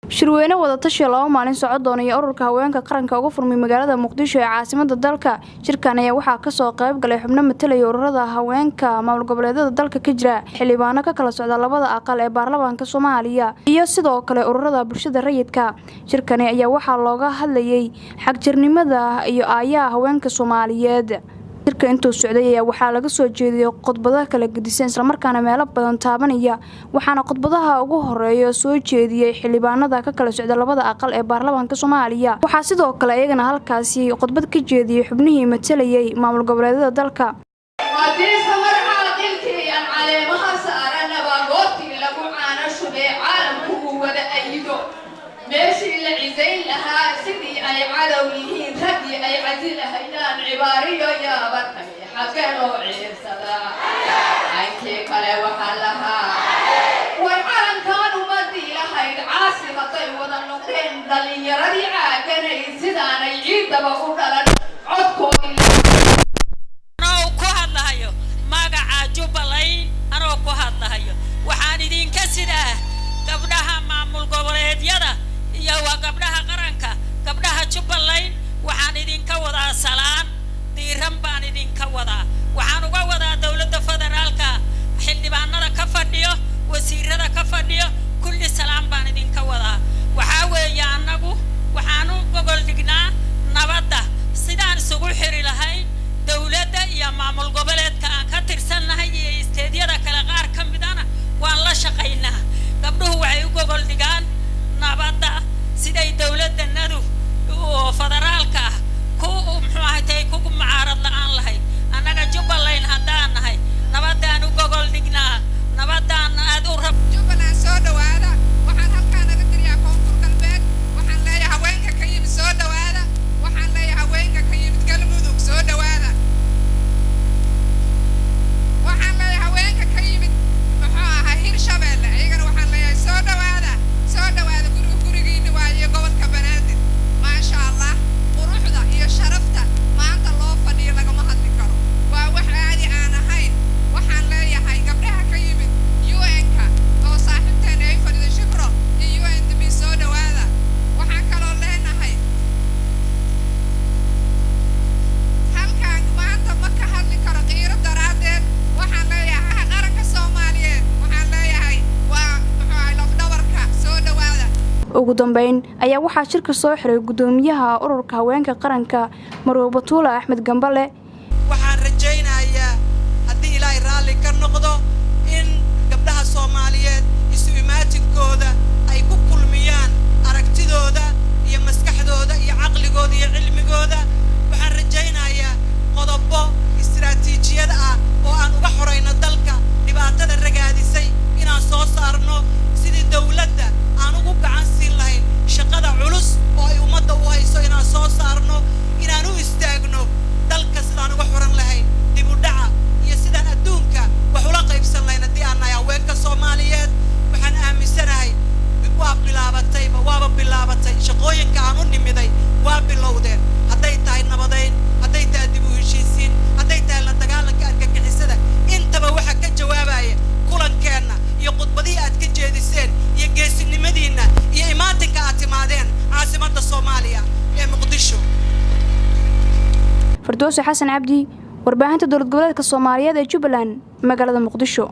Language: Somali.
shirweyne wada tashi laba maalin socod doonaya ururka haweenka qaranka uga furmay magaalada Muqdisho ee caasimadda dalka shirkan ayaa waxaa ka soo qayb galay xubno matalaya ururada haweenka maamul goboleedyada dalka ka jira xildhibaano ka kala socda labada aqal ee baarlamaanka Soomaaliya iyo sidoo kale ururada bulshada rayidka shirkan ayaa waxaa looga hadlayay xagjirnimada iyo aayaha haweenka Soomaaliyeed shirka intuu socday ayaa waxaa laga soo jeediyay khudbado kala gedisan isla markaana meelo badan taabanaya waxaana khudbadaha ugu horeeya soo jeediyay xildhibaanada ka kala socda labada aqal ee baarlamaanka Soomaaliya waxaa sidoo kale ayagana halkaasi khudbad ka jeediyay xubnihii matalayay maamul goboleedyada dalka ماشي العزين لها سيدي أي عدويين ردي أي عزيل هيدان عبارية يا بركي حكيلو عير صدا عينكي كلا وحلها والعالم كانوا مدي لهيد عاصمة طيوة النقرين دلي يردي عاقني سيدان يعيد دبقود عدكو أنا وكوهد لهايو ماقا عجوب اللين أنا وكوهد لهايو وحاني دين كسيده قبلها معمول قبليد يدا يا وقبلها قرنكا قبلها جبلين وحان idin ka wada salaan diiran baan idin ka wada waxaan uga wada dawladda federaalka xildhibaanada ka fadhiyo wasiirada ka fadhiyo kulli salaam baan idin ka wada waxa weeye anagu waxaan u gogol dhignaa nabadda sidaan isugu xiri lahayn dawladda iyo maamul goboleedka aan ka tirsanahay iyo isteediyada kala qaar ka midana waan la shaqaynaa gabdhuhu waxay u gogol dhigaan nabadda siday dawladdanadu oo federaalka ku muxuuahay ku mucaarad la'aan lahayd annaga Jubbaland haddaan nahay nabadaan u gogol dhignaa nabadaan aad u rab Jubbaland soo dhawaada waxaan halkaan naga tiriyaa koonfur galbeed waxaan leeyahay haweenka ka yimid soo dhawaada waxaan leeyahay haweenka ka yimid galmudug soo dhawaada waxaan leeyahay haweenka ka yimid muxuu ahaa Hirshabeelle ayagana waxaan leeyahay soo dhawaada gurigiina waaye gobolka Banaadir maasha Allah quruxda iyo sharafta maanta loo fadhiyo lagama hadli karo waa wax aadi aan ahayn waxaan leeyahay gabdhaha ka yimid UN-ka oo saaxiibteena ay fadhido Shukro iyo UNDP soo dhawaada waxaan kaloo leenahay halkaan maanta ma ka hadli karo qiiro daraadeed waxaan leeyahay qaranka Soomaaliyeed waxaan leeyahay waa muxuu ahay lafdhabarka soo dhawaada ugu dambeyn ayaa waxaa shirka soo xiray gudoomiyaha ururka haweenka qaranka Marwo Batuula Axmed Gambale waxaan rajaynayaa haddii Ilaahay raali ka noqdo in gabdhaha Soomaaliyeed isu imaajinkooda ay ku kulmiyaan aragtidooda iyo maskaxdooda iyo caqligooda iyo cilmigooda waxaan rajaynayaa qodobo istiraatiijiyad ah oo aan uga xoreyno dalka dhibaatada ragaadisay inaan soo saarno sidii dawladda aan ugu gacan siin lahayn shaqada culus oo ay ummadda u hayso inaan soo saarno inaan u istaagno dalka sidaan uga xoran lahayn dib u dhaca iyo sidaan adduunka wax ula qaybsan lahayn haddii aan nahay haweenka Soomaaliyeed waxaan aaminsanahay waaba bilaabatay shaqooyinka aan u nimiday waa bilowdeen hadday tahay nabadeyn hadday tahay dib u heshiisiin hadday tahay la dagaalanka argagixisada intaba waxa ka jawaabaya kulankeenna iyo khudbadihii aad ka jeediseen iyo geesinimadiina iyo imaatinka aad timaadeen caasimadda Soomaaliya ee Muqdisho Firdawsi Xasan Cabdi warbaahinta dowlad goboleedka Soomaaliyeed ee Jubbaland magaalada Muqdisho